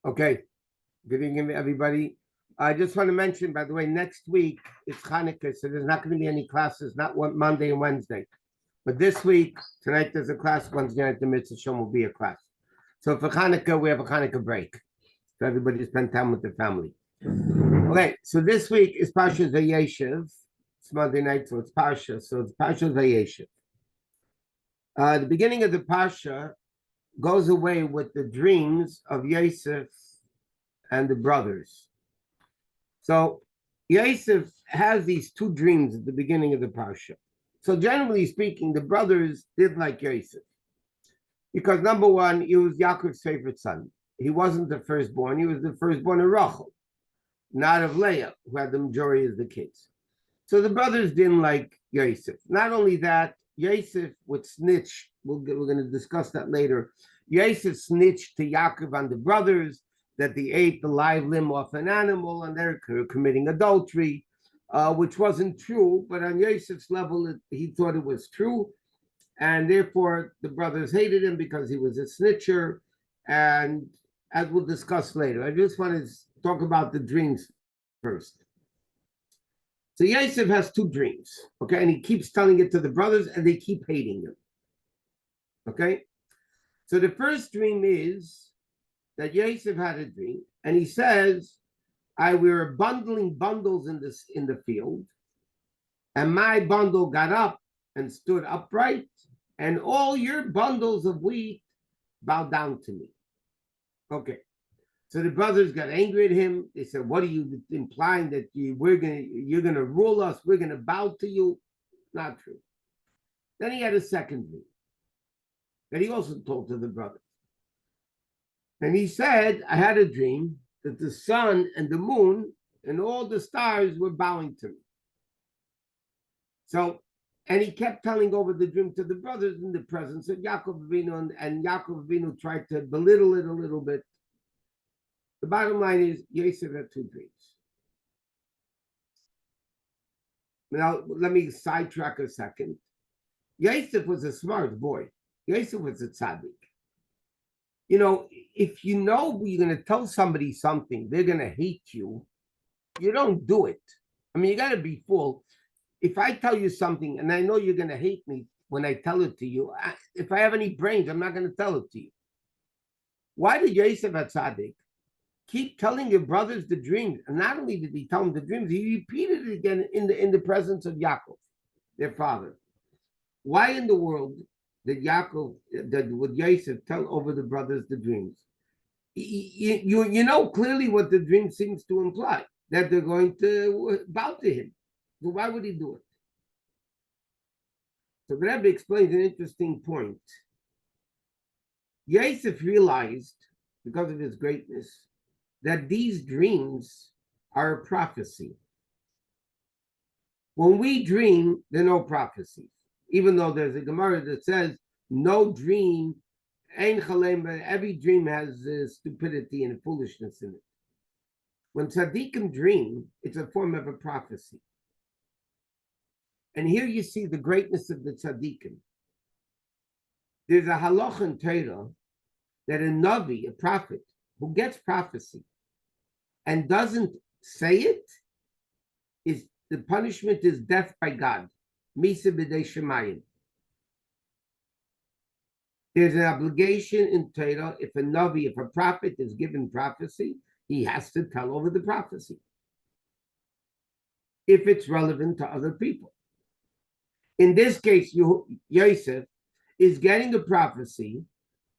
Okay, good evening, everybody. I just want to mention, by the way, next week it's Hanukkah, so there's not going to be any classes, not one Monday and Wednesday. But this week, tonight there's a class, Wednesday night the Mitzvah Shalom will be a class. So for Hanukkah, we have a Hanukkah break. So everybody spend time with their family. Okay, so this week is Parsha Vayeishev. It's Monday night, so it's Parsha. So it's Parsha Vayeishev. The beginning of the Parsha goes away with the dreams of Yosef and the brothers. So Yosef has these two dreams at the beginning of the Parsha. So generally speaking, the brothers did like Yosef. Because number one, he was Yaakov's favorite son. He wasn't the firstborn, he was the firstborn of Rachel, not of Leah, who had the majority of the kids. So the brothers didn't like Yosef. Not only that, Yosef would snitch. We're going to discuss that later. Yosef snitched to Yaakov and the brothers that they ate the live limb off an animal and they're committing adultery, which wasn't true. But on Yosef's level, he thought it was true. And therefore, the brothers hated him because he was a snitcher. And as we'll discuss later, I just want to talk about the dreams first. So Yosef has two dreams, okay? And he keeps telling it to the brothers and they keep hating him, okay? So the first dream is that Yosef had a dream and he says, we were bundling bundles in the field and my bundle got up and stood upright and all your bundles of wheat bowed down to me. Okay. So the brothers got angry at him. They said, what are you implying that you're gonna rule us? We're gonna bow to you? Not true. Then he had a second dream that he also told to the brothers. And he said, I had a dream that the sun and the moon and all the stars were bowing to me. So, and he kept telling over the dream to the brothers in the presence of Yaakov Avinu, and Yaakov Avinu tried to belittle it a little bit. The bottom line is, Yosef had two dreams. Now, let me sidetrack a second. Yosef was a smart boy. Yosef was a tzaddik. You know, if you know you're going to tell somebody something, they're going to hate you, you don't do it. I mean, you got to be full. If I tell you something and I know you're going to hate me when I tell it to you, if I have any brains, I'm not going to tell it to you. Why did Yosef at tzaddik keep telling your brothers the dreams? And not only did he tell them the dreams, he repeated it again in the presence of Yaakov, their father. Why in the world did would Yosef tell over the brothers the dreams? You know clearly what the dream seems to imply, that they're going to bow to him. So why would he do it? So the Rebbe explains an interesting point. Yosef realized, because of his greatness, that these dreams are a prophecy. When we dream, there are no prophecies. Even though there's a Gemara that says, no dream, every dream has stupidity and foolishness in it. When tzaddikim dream, it's a form of a prophecy. And here you see the greatness of the tzaddikim. There's a halacha in Torah that a navi, a prophet, who gets prophecy and doesn't say it, is the punishment is death by God. Misa b'dei shemayim. There's an obligation in Torah, if a navi, if a prophet is given prophecy, he has to tell over the prophecy, if it's relevant to other people. In this case, Yosef is getting a prophecy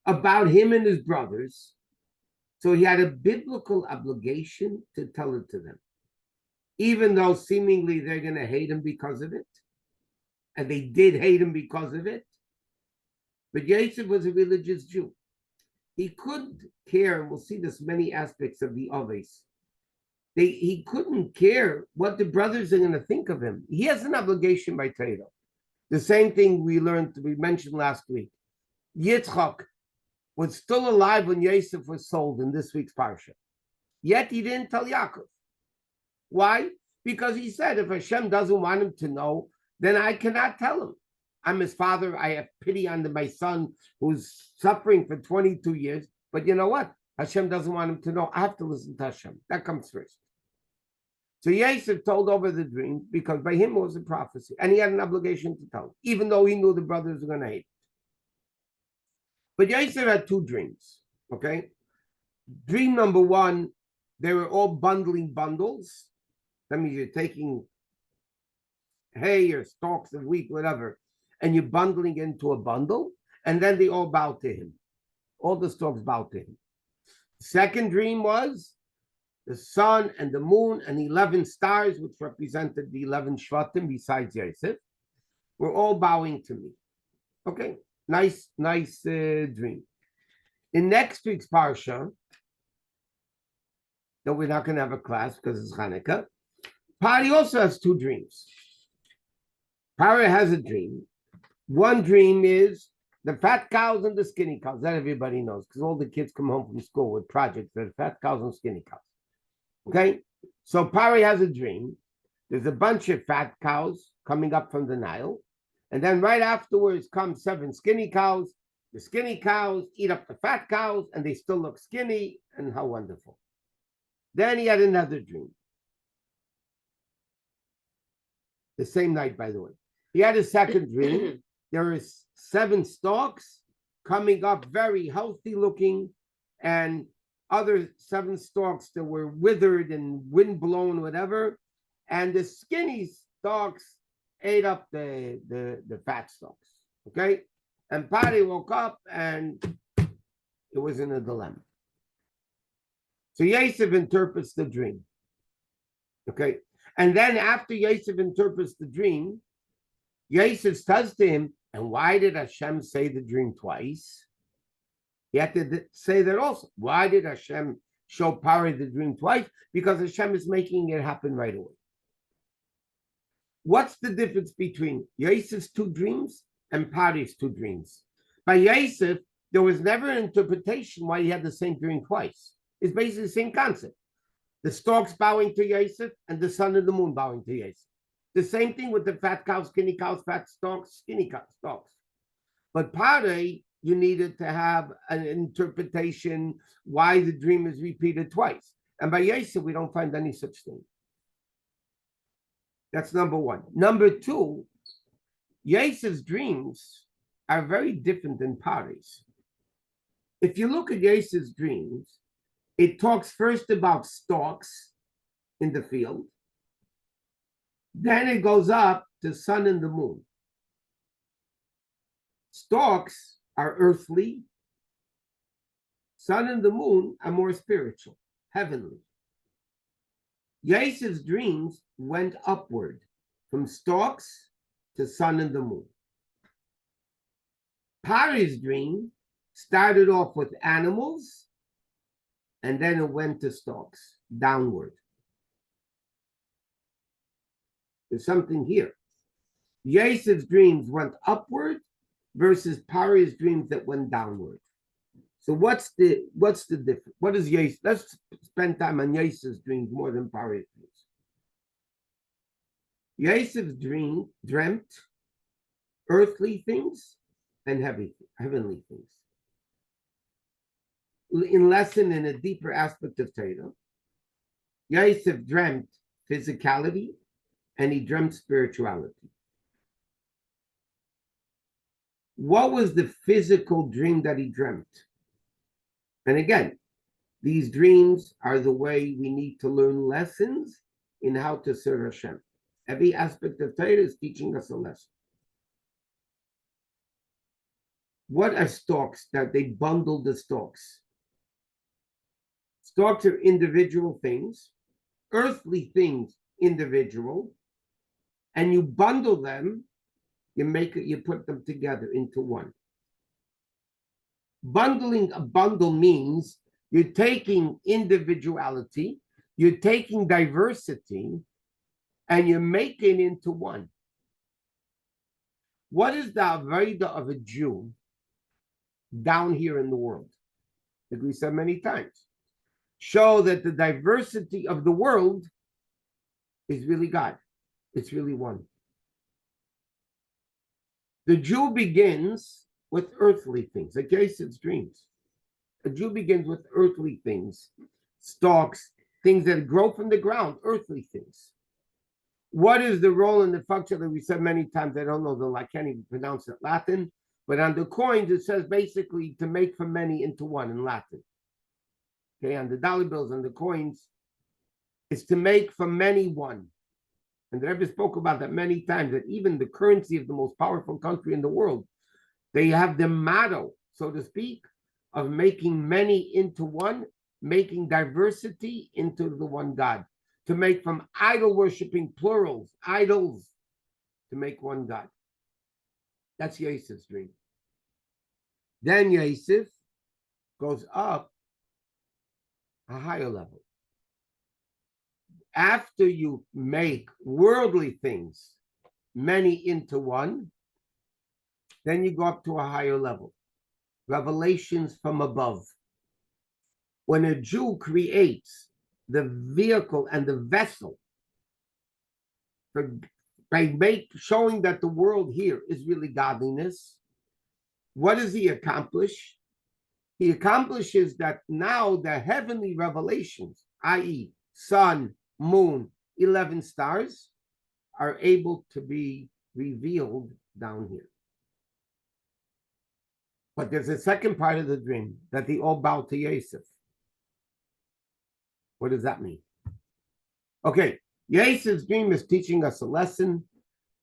about him and his brothers, so he had a biblical obligation to tell it to them, even though seemingly they're going to hate him because of it, and they did hate him because of it. But Yosef was a religious Jew. He couldn't care, and we'll see this many aspects of the Oves. He couldn't care what the brothers are going to think of him. He has an obligation by Torah. The same thing we mentioned last week. Yitzchak was still alive when Yosef was sold in this week's Parsha. Yet he didn't tell Yaakov. Why? Because he said, if Hashem doesn't want him to know, then I cannot tell him. I'm his father. I have pity on my son who's suffering for 22 years. But you know what? Hashem doesn't want him to know. I have to listen to Hashem. That comes first. So Yosef told over the dream because by him it was a prophecy. And he had an obligation to tell, even though he knew the brothers were going to hate. But Yosef had two dreams, okay? Dream number one, they were all bundling bundles. That means you're taking hay or stalks of wheat, whatever, and you're bundling into a bundle, and then they all bow to him. All the stalks bow to him. Second dream was the sun and the moon and 11 stars, which represented the 11 Shvatim besides Yosef, were all bowing to me. Okay, nice dream. In next week's Parsha, though we're not going to have a class because it's Hanukkah, Pari also has two dreams. Pari has a dream. One dream is the fat cows and the skinny cows. That everybody knows because all the kids come home from school with projects that are fat cows and skinny cows. Okay, so Pari has a dream. There's a bunch of fat cows coming up from the Nile. And then right afterwards come 7 skinny cows. The skinny cows eat up the fat cows and they still look skinny. And how wonderful. Then he had another dream. The same night, by the way. He had a second dream. There is 7 stalks coming up, very healthy looking, and other 7 stalks that were withered and windblown, whatever. And the skinny stalks ate up the fat stalks. Okay? And Pari woke up and it was in a dilemma. So Yosef interprets the dream. Okay? And then after Yosef interprets the dream, Yosef says to him, and why did Hashem say the dream twice? He had to say that also. Why did Hashem show Pari the dream twice? Because Hashem is making it happen right away. What's the difference between Yosef's 2 dreams and Pari's 2 dreams? By Yosef, there was never an interpretation why he had the same dream twice. It's basically the same concept. The stalks bowing to Yosef and the sun and the moon bowing to Yosef. The same thing with the fat cows, skinny cows, fat stalks, skinny stalks. But Pari, you needed to have an interpretation why the dream is repeated twice. And by Yosef, we don't find any such thing. That's number one. Number two, Yosef's dreams are very different than Pari's. If you look at Yosef's dreams, it talks first about stalks in the field. Then it goes up to sun and the moon. Stalks are earthly. Sun and the moon are more spiritual, heavenly. Yosef's dreams went upward from stalks to sun and the moon. Pari's dream started off with animals and then it went to stalks, downward. There's something here. Yosef's dreams went upward versus Pari's dreams that went downward. So what's the difference? What is Yosef? Let's spend time on Yosef's dreams more than Pari's dreams. Yosef's dreamt earthly things and heavenly things. In lesson in a deeper aspect of Torah, Yosef dreamt physicality and he dreamt spirituality. What was the physical dream that he dreamt? And again, these dreams are the way we need to learn lessons in how to serve Hashem. Every aspect of Torah is teaching us a lesson. What are stalks? That they bundle the stalks. Stalks are individual things, earthly things, individual, and you bundle them, you put them together into one. Bundling a bundle means you're taking individuality, you're taking diversity, and you're making it into one. What is the Avodah of a Jew down here in the world? Like we said many times, show that the diversity of the world is really God. It's really one. The Jew begins with earthly things, like Yosef's dreams. A Jew begins with earthly things, stalks, things that grow from the ground, earthly things. What is the role and the function that we said many times? I don't know, I can't even pronounce it Latin, but on the coins it says basically to make from many into one in Latin. Okay, on the dollar bills and the coins, it's to make from many one. And the Rebbe spoke about that many times, that even the currency of the most powerful country in the world, they have the motto, so to speak, of making many into one, making diversity into the one God, to make from idol worshiping plurals, idols, to make one God. That's Yosef's dream. Then Yosef goes up a higher level. After you make worldly things many into one, then you go up to a higher level. Revelations from above. When a Jew creates the vehicle and the vessel by showing that the world here is really godliness, what does he accomplish? He accomplishes that now the heavenly revelations, i.e., sun, moon, 11 stars, are able to be revealed down here. But there's a second part of the dream, that they all bow to Yosef. What does that mean? Okay, Yosef's dream is teaching us a lesson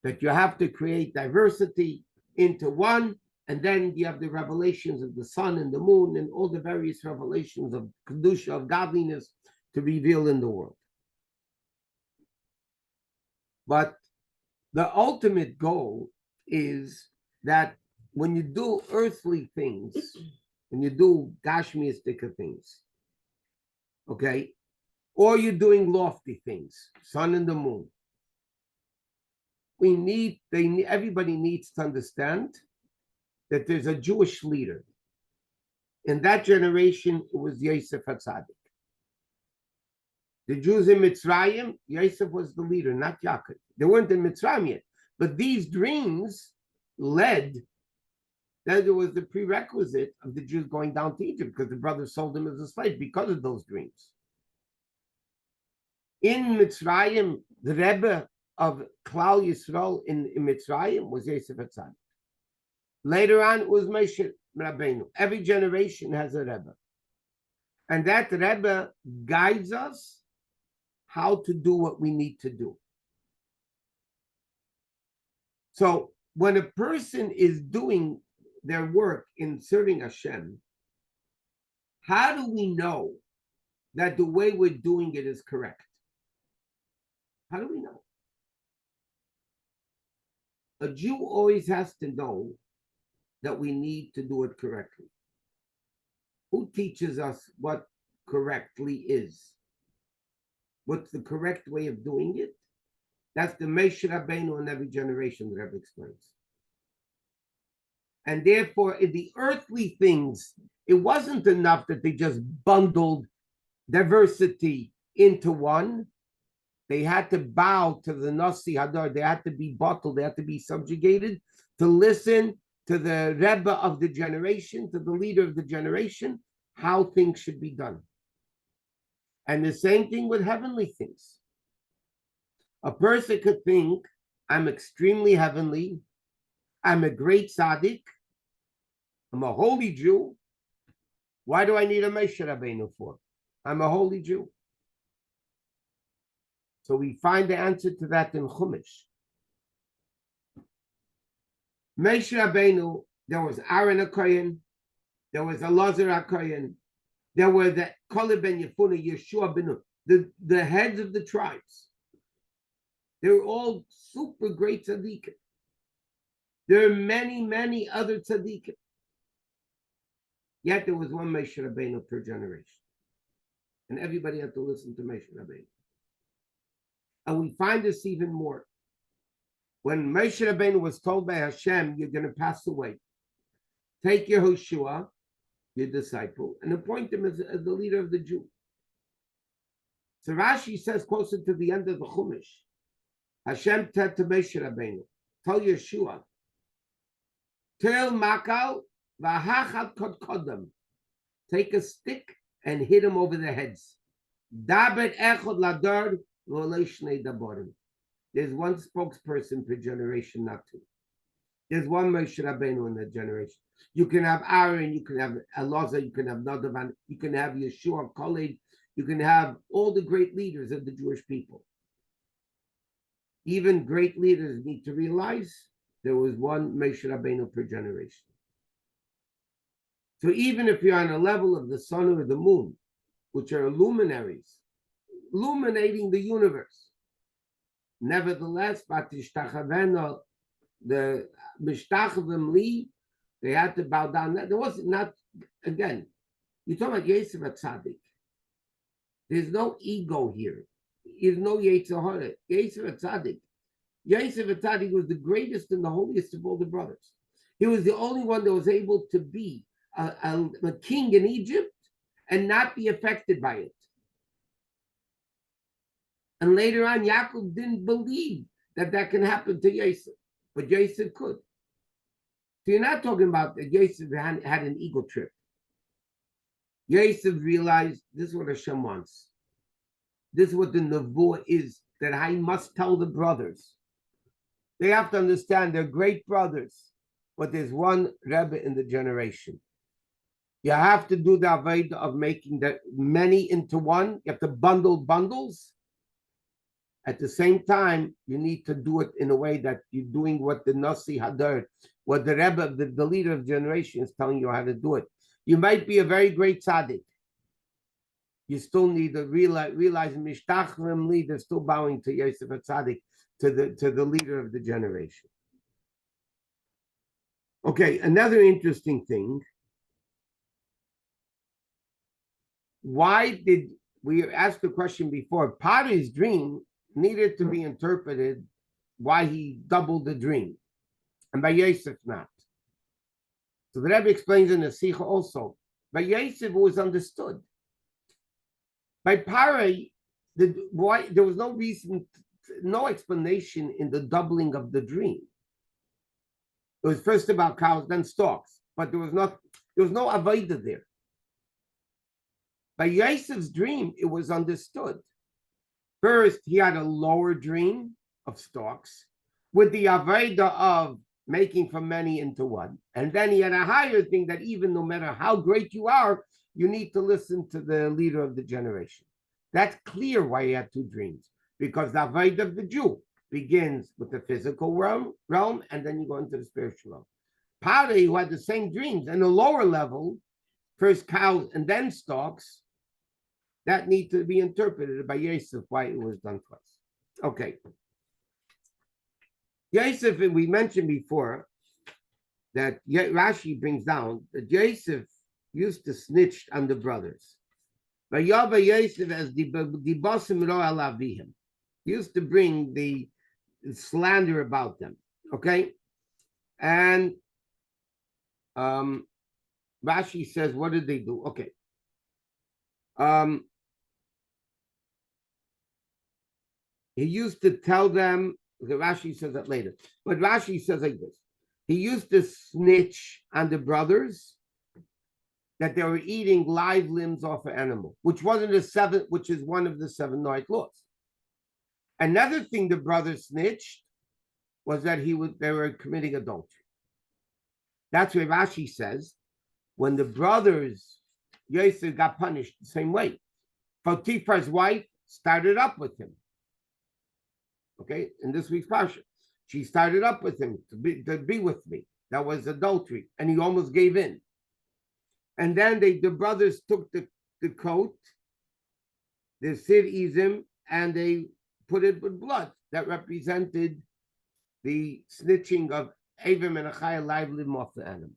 that you have to create diversity into one, and then you have the revelations of the sun and the moon and all the various revelations of Kedusha, of godliness, to reveal in the world. But the ultimate goal is that when you do earthly things, when you do gashmiistic things, okay, or you're doing lofty things, sun and the moon, everybody needs to understand that there's a Jewish leader. In that generation, it was Yosef HaTzadik. The Jews in Mitzrayim, Yosef was the leader, not Yaakov. They weren't in Mitzrayim yet. But these dreams led, that there was the prerequisite of the Jews going down to Egypt, because the brothers sold them as a slave because of those dreams. In Mitzrayim, the Rebbe of Klal Yisrael in Mitzrayim was Yosef HaTzadik. Later on, it was Moshe Rabbeinu. Every generation has a Rebbe. And that Rebbe guides us how to do what we need to do. So when a person is doing their work in serving Hashem, how do we know that the way we're doing it is correct? How do we know? A Jew always has to know that we need to do it correctly. Who teaches us what correctly is? What's the correct way of doing it? That's the Moshe Rabbeinu in every generation, the Rebbe explains. And therefore, in the earthly things, it wasn't enough that they just bundled diversity into one. They had to bow to the Nasi Hadar. They had to be bottled. They had to be subjugated to listen to the Rebbe of the generation, to the leader of the generation, how things should be done. And the same thing with heavenly things. A person could think, I'm extremely heavenly, I'm a great tzaddik, I'm a holy Jew. Why do I need a Moshe Rabbeinu for? I'm a holy Jew. So we find the answer to that in Chumash. Moshe Rabbeinu, there was Aaron HaKohen, there was Elazar HaKohen, there were the Kaleb ben Yefunah, Yeshua ben Nun, the heads of the tribes. They were all super great tzaddikim. There are many, many other tzaddikim. Yet there was one Moshe Rabbeinu per generation. And everybody had to listen to Moshe Rabbeinu. And we find this even more. When Moshe Rabbeinu was told by Hashem, you're going to pass away, take Yehoshua, your disciple, and appoint him as the leader of the Jew. So Rashi says closer to the end of the Chumash, Hashem said to Moshe Rabbeinu, tell Yeshua, tell Makal, v'hachad kod kodam, take a stick and hit them over their heads. Dabet echod ladar v'olei shnei daborim. There's one spokesperson per generation, not two. There's one Moshe Rabbeinu in the generation. You can have Aaron, you can have Elazar, you can have Nadav, you can have Yeshua, Kalev, you can have all the great leaders of the Jewish people. Even great leaders need to realize there was one Moshe Rabbeinu per generation. So even if you're on a level of the sun or the moon, which are luminaries, illuminating the universe, nevertheless, the Mishtachavim Li, they had to bow down. There was not, again, you're talking about Yosef Tzaddik. There's no ego here. There's no Yetzer Hara. Yosef Tzaddik. Yosef Tzaddik was the greatest and the holiest of all the brothers. He was the only one that was able to be a king in Egypt and not be affected by it. And later on, Yaakov didn't believe that can happen to Yosef. But Yosef could. So you're not talking about that Yosef had an ego trip. Yosef realized this is what Hashem wants. This is what the Nevuah is, that I must tell the brothers. They have to understand they're great brothers, but there's one Rebbe in the generation. You have to do the avodah of making the many into one. You have to bundle bundles. At the same time, you need to do it in a way that you're doing what the Nasi Hadar, what the Rebbe, the leader of the generation, is telling you how to do it. You might be a very great tzaddik. You still need to realize Mishtachrim Li, they're still bowing to Yosef Tzaddik, to the leader of the generation. Okay, another interesting thing. Why did we asked the question before? Pari's dream needed to be interpreted why he doubled the dream, and by Yosef not. So the Rebbe explains in the Sikha also. By Yosef was understood. By Pari, there was no reason, no explanation in the doubling of the dream. It was first about cows, then stalks, but there was no avodah there. By Yosef's dream, it was understood. First, he had a lower dream of stalks with the avodah of making from many into one. And then he had a higher thing that even no matter how great you are, you need to listen to the leader of the generation. That's clear why he had two dreams, because the avodah of the Jew begins with the physical realm, and then you go into the spiritual realm. Pari, who had the same dreams, and the lower level, first cows and then stalks, that need to be interpreted by Yosef, why it was done twice. Okay. Yosef, we mentioned before that Rashi brings down that Yosef used to snitch on the brothers. Vayava Yosef as the basim ro al avihim. He used to bring the slander about them. Okay? And Rashi says, what did they do? Okay. He used to tell them, Rashi says that later, but Rashi says like this. He used to snitch on the brothers that they were eating live limbs off an animal, which is one of the 7 Noahide laws. Another thing the brothers snitched was that they were committing adultery. That's where Rashi says, when the brothers, Yosef got punished the same way. Potiphar's wife started up with him. Okay, in this week's Parsha, she started up with him to be with me. That was adultery, and he almost gave in. And then the brothers took the coat, the Sid Izim, and they put it with blood that represented the snitching of Avim and Achai, live limb off the animal.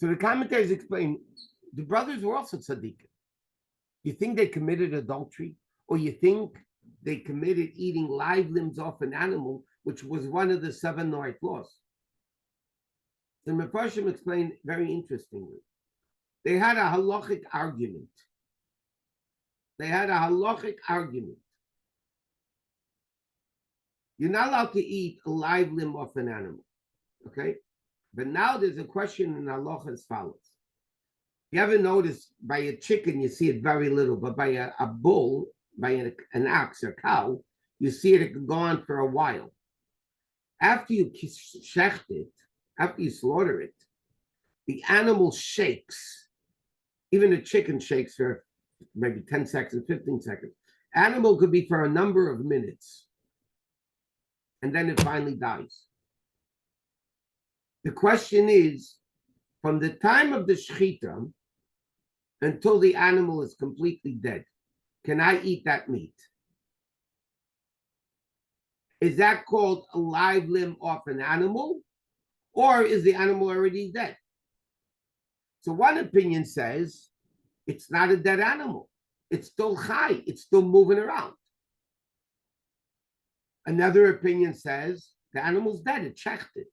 So the commentaries explain the brothers were also tzaddikim. You think they committed adultery, or you think they committed eating live limbs off an animal, which was one of the 7 Noahide laws? The Mefarshim explained very interestingly. They had a halachic argument. You're not allowed to eat a live limb off an animal, okay? But now there's a question in halacha as follows. You ever notice by a chicken, you see it very little, but by a bull, by an ox or cow, you see it can go on for a while. After you shecht it, after you slaughter it, the animal shakes. Even a chicken shakes for maybe 10 seconds, 15 seconds. Animal could be for a number of minutes. And then it finally dies. The question is, from the time of the shechita until the animal is completely dead, can I eat that meat? Is that called a live limb off an animal? Or is the animal already dead? So one opinion says it's not a dead animal. It's still chai. It's still moving around. Another opinion says the animal's dead. It's shechted.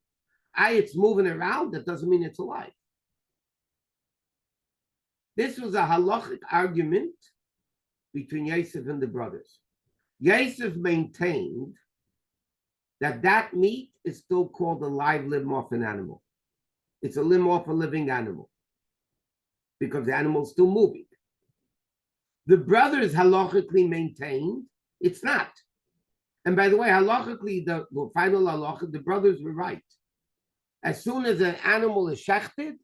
It's moving around. That doesn't mean it's alive. This was a halachic argument between Yosef and the brothers. Yosef maintained that meat is still called a live limb off an animal. It's a limb off a living animal because the animal's still moving. The brothers halachically maintained it's not. And by the way, halachically, the final halacha, the brothers were right. As soon as an animal is shechted,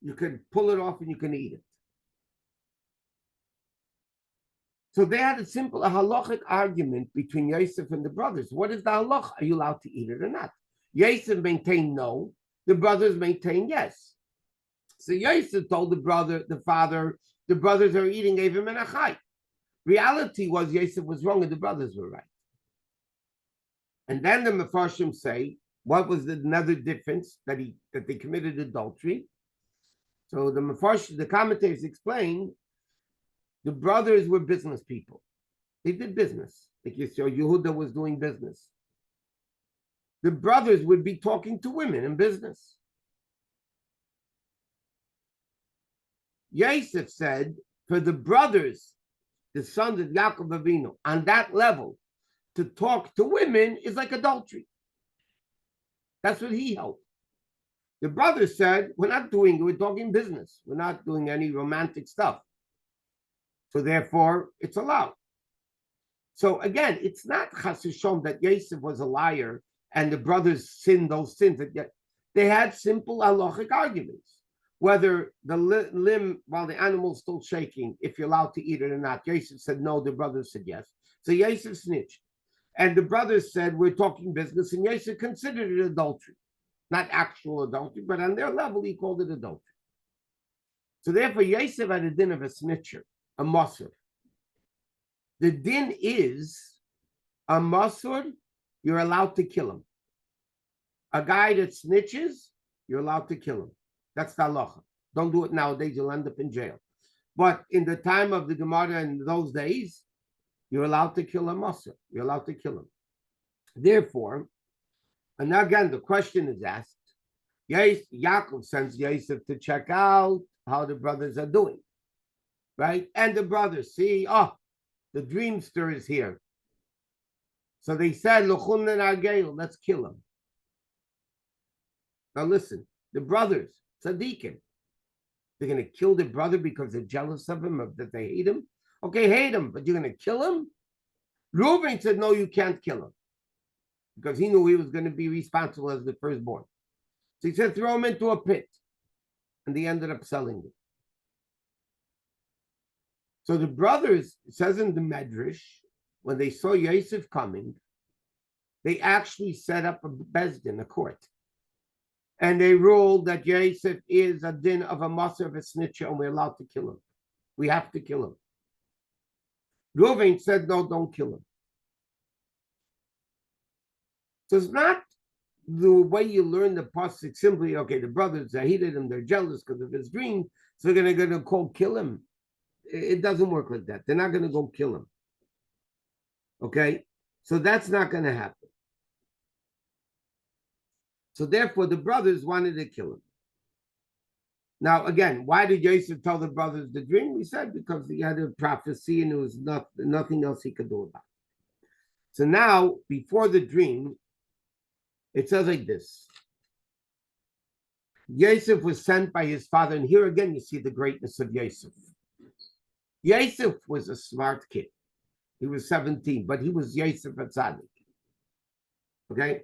you can pull it off and you can eat it. So they had a simple halachic argument between Yosef and the brothers. What is the halacha? Are you allowed to eat it or not? Yosef maintained no. The brothers maintained yes. So Yosef told the father, the brothers are eating Evim and Achai. Reality was Yosef was wrong and the brothers were right. And then the Mefarshim say, what was another difference that they committed adultery? So the Mefarshim, the commentators explain, the brothers were business people. They did business. Like you saw, Yehuda was doing business. The brothers would be talking to women in business. Yosef said, for the brothers, the sons of Yaakov Avinu, on that level, to talk to women is like adultery. That's what he held. The brothers said, we're talking business. We're not doing any romantic stuff. So therefore, it's allowed. So again, it's not chas v'shalom that Yosef was a liar and the brothers sinned those sins. They had simple halachic arguments. Whether the limb, while the animal's still shaking, if you're allowed to eat it or not. Yosef said no, the brothers said yes. So Yosef snitched. And the brothers said, we're talking business, and Yosef considered it adultery. Not actual adultery, but on their level, he called it adultery. So therefore, Yosef had a din of a snitcher, a masur. The din is, a masur, you're allowed to kill him. A guy that snitches, you're allowed to kill him. That's the halacha. Don't do it nowadays, you'll end up in jail. But in the time of the Gemara in those days, you're allowed to kill a masur. You're allowed to kill him. Therefore, and now again, the question is asked, Yaakov sends Yosef to check out how the brothers are doing. Right? And the brothers see, the dreamster is here. So they said, let's kill him. Now listen, the brothers, tzaddikim, they're going to kill their brother because they're jealous of him, that they hate him. Okay, hate him, but you're going to kill him? Reuben said, no, you can't kill him. Because he knew he was going to be responsible as the firstborn. So he said, throw him into a pit. And they ended up selling it. So the brothers, it says in the Medrash, when they saw Yosef coming, they actually set up a bezdin, a court. And they ruled that Yosef is a din of a masur of a snitcher, and we're allowed to kill him. We have to kill him. Reuven said, no, don't kill him. So it's not the way you learn the pasuk simply, okay, the brothers, they hated him, they're jealous because of his dream, so they're going to kill him. It doesn't work like that. They're not going to go kill him. Okay? So that's not going to happen. So therefore, the brothers wanted to kill him. Now, again, why did Yosef tell the brothers the dream? We said because he had a prophecy and there was nothing else he could do about it. So now, before the dream, it says like this. Yosef was sent by his father, and here again you see the greatness of Yosef. Yosef was a smart kid. He was 17, but he was Yosef Atzadik. Okay?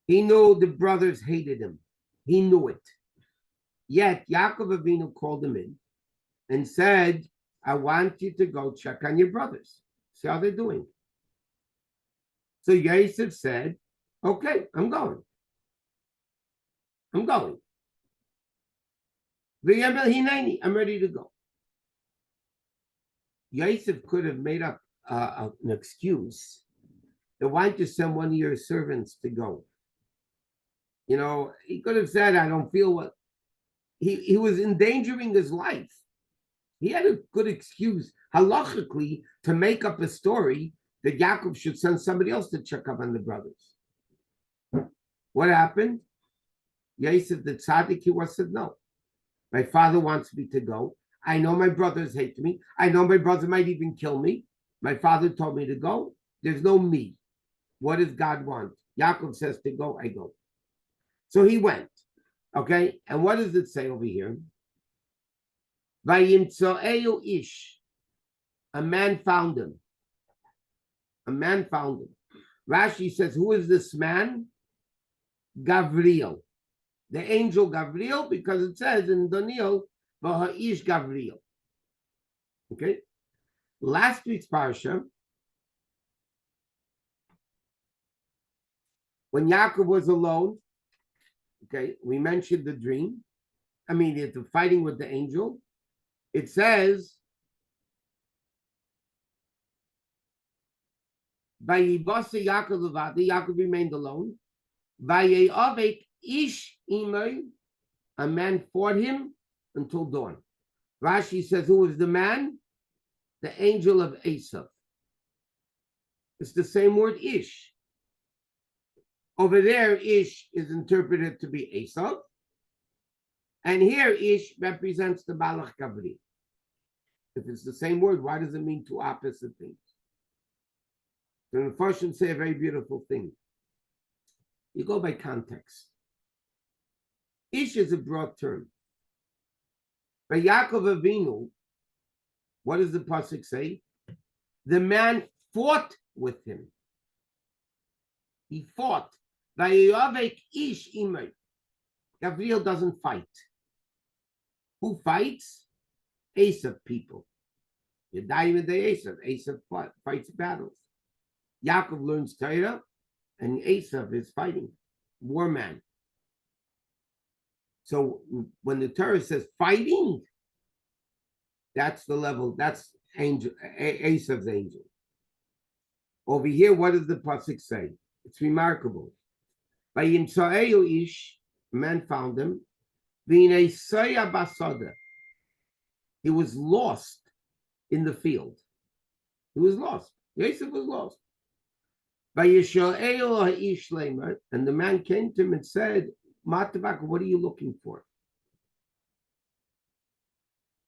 He knew the brothers hated him. He knew it. Yet Yaakov Avinu called him in and said, I want you to go check on your brothers. See how they're doing. So Yosef said, okay, I'm going. I'm ready to go. Yosef could have made up an excuse that why don't you send one of your servants to go? You know, he could have said, I don't feel what. He was endangering his life. He had a good excuse, halachically, to make up a story that Yaakov should send somebody else to check up on the brothers. What happened? Yosef, the tzaddik, he said, no. My father wants me to go. I know my brothers hate me. I know my brother might even kill me. My father told me to go. There's no me. What does God want? Yaakov says to go, I go. So he went. Okay? And what does it say over here? Vayimtzo'eu ish. A man found him. A man found him. Rashi says, who is this man? Gavriel. The angel Gavriel, because it says in Daniel, Vayeishev Gavriel. Okay? Last week's Parsha, when Yaakov was alone, okay, we mentioned the dream. I mean, the fighting with the angel. It says, Vayibasa Yaakov levadi, Yaakov remained alone. Vayeishev ish imay, a man fought him until dawn. Rashi says, who was the man? The angel of Esav. It's the same word, ish. Over there, ish is interpreted to be Esav. And here, ish represents the Balach Gavri. If it's the same word, why does it mean two opposite things? The Mepharshim say a very beautiful thing. You go by context. Ish is a broad term. By Yaakov Avinu, what does the pasuk say? The man fought with him. He fought. Vayeishev ish imay. Gabriel doesn't fight. Who fights? Esav people. You die with the Esav. Esav fights battles. Yaakov learns Torah, and Esav is fighting. War man. So when the Torah says fighting, that's the level, that's angel, Esav's angel. Over here, what does the pasuk say? It's remarkable. Vayimtzo'eu ish, man found him. V'nei soya basada. He was lost in the field. He was lost. Yosef was lost. Vayisho'eu ha'ish leimar, and the man came to him and said, Matavak, what are you looking for?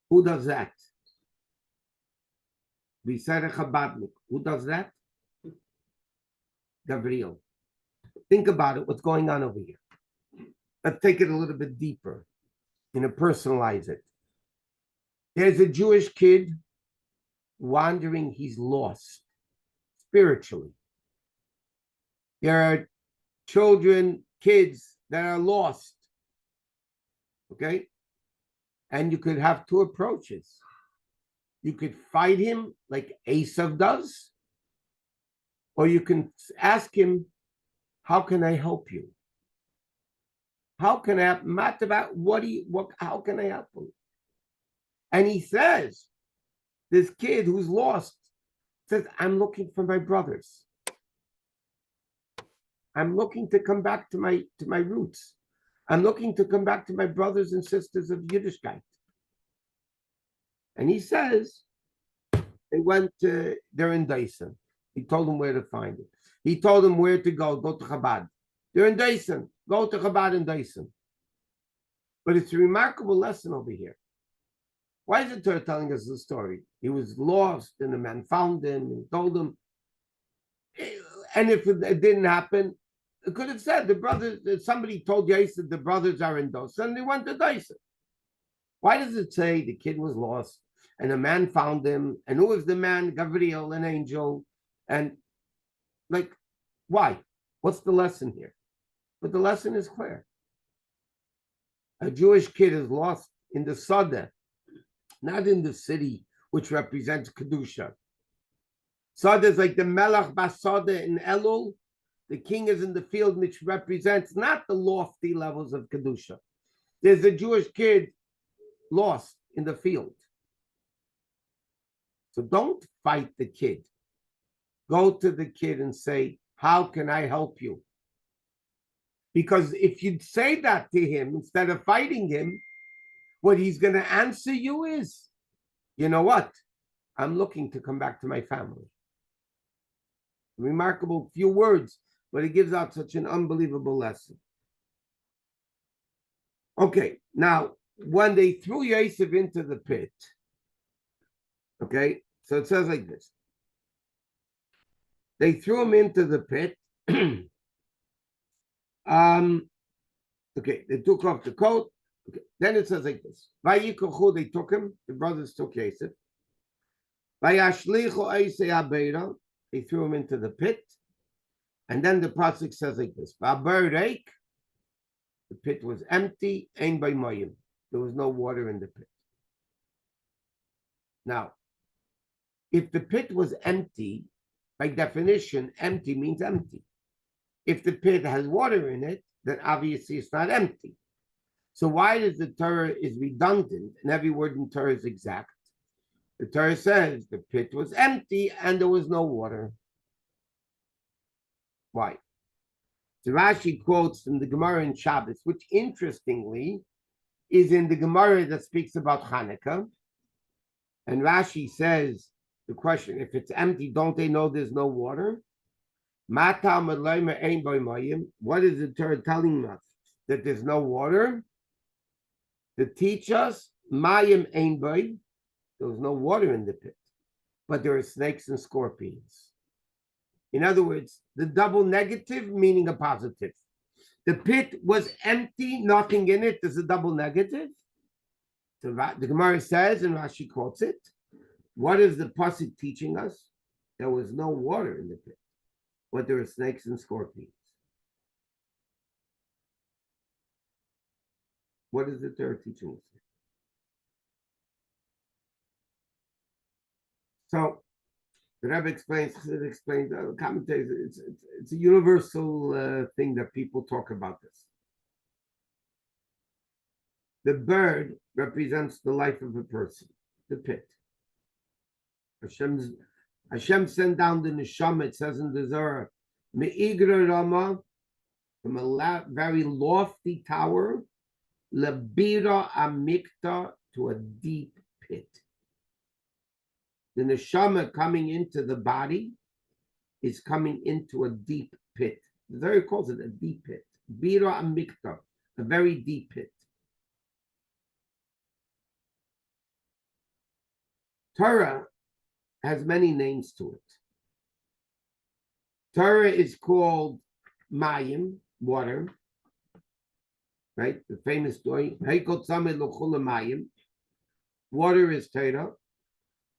Who does that? We said a Chabadnik. Who does that? Gabriel. Think about it, what's going on over here. Let's take it a little bit deeper, personalize it. There's a Jewish kid wandering, he's lost spiritually. There are children, kids that are lost. Okay? And you could have two approaches. You could fight him like Esav does, or you can ask him, how can I help you? How can I help? How can I help him? And he says, this kid who's lost says, I'm looking for my brothers. I'm looking to come back to my roots. I'm looking to come back to my brothers and sisters of Yiddishkeit. And he says, they're in Dyson. He told them where to find it. He told them where to go to Chabad. They're in Dyson. Go to Chabad in Dyson. But it's a remarkable lesson over here. Why is the Torah telling us the story? He was lost and the man found him and told him. And if it didn't happen, It could have said the brothers, somebody told Yosef the brothers are in Dosa, and they went to Dosa. Why does it say the kid was lost and a man found him? And who was the man? Gabriel, an angel. And like, why? What's the lesson here? But the lesson is clear. A Jewish kid is lost in the Sada, not in the city, which represents Kedusha. Sada is like the Melech Basada in Elul. The king is in the field, which represents not the lofty levels of Kedusha. There's a Jewish kid lost in the field. So don't fight the kid. Go to the kid and say, how can I help you? Because if you say that to him, instead of fighting him, what he's going to answer you is, you know what? I'm looking to come back to my family. Remarkable few words, but it gives out such an unbelievable lesson. Okay, now, when they threw Yosef into the pit, okay, so it says like this. They threw him into the pit. Okay, they took off the coat. Okay, then it says like this. Vayikochu, they took him. The brothers took Yosef. Vayashlichu eisei habeira, they threw him into the pit. And then the pasuk says like this. V'aber the pit was empty, ein by mayim. There was no water in the pit. Now, if the pit was empty, by definition, empty means empty. If the pit has water in it, then obviously it's not empty. So why does the Torah is redundant and every word in Torah is exact? The Torah says the pit was empty and there was no water. Why? So Rashi quotes from the Gemara in Shabbos, which interestingly is in the Gemara that speaks about Hanukkah. And Rashi says, the question, if it's empty, don't they know there's no water? What is the Torah telling us? That there's no water? To teach us, Mayim ein boy, there was no water in the pit, but there are snakes and scorpions. In other words, the double negative meaning a positive. The pit was empty, nothing in it. There's a double negative. So the Gemara says, and Rashi quotes it, what is the pasuk teaching us? There was no water in the pit, but there are snakes and scorpions. What is the Torah teaching us? So the Rebbe explains commentaries. It's a universal thing that people talk about this. The bird represents the life of a person, the pit. Hashem sent down the neshama, it says in the Zohar, me'igra rama, from a very lofty tower, lebira amikta, to a deep pit. The neshama coming into the body is coming into a deep pit. The Zohar calls it a deep pit. Bira amikta, a very deep pit. Torah has many names to it. Torah is called mayim, water, right? The famous story. Water is Torah.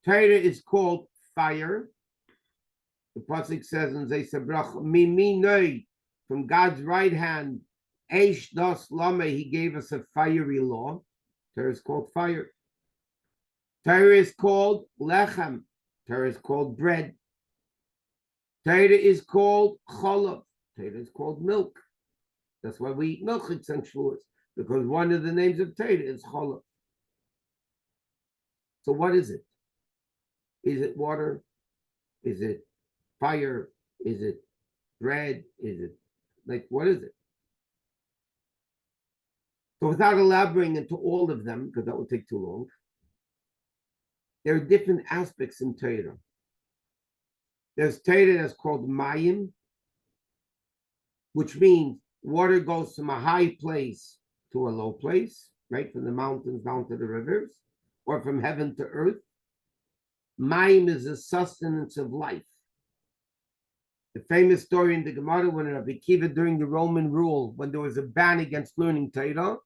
Torah is called fire. The pasuk says in Zeisabrach, Miminoi, from God's right hand, Eish das lame, he gave us a fiery law. Torah is called fire. Torah is called lechem. Torah is called bread. Torah is called cholav. Torah is called milk. That's why we eat milk at St. Shavuos, because one of the names of Torah is cholav. So what is it? Is it water? Is it fire? Is it bread? Is it like what is it? So without elaborating into all of them, because that would take too long, there are different aspects in Torah. There's Torah that's called mayim, which means water goes from a high place to a low place, right? From the mountains down to the rivers, or from heaven to earth. Mayim is the sustenance of life. The famous story in the Gemara when Rabbi Kiva during the Roman rule, when there was a ban against learning Torah,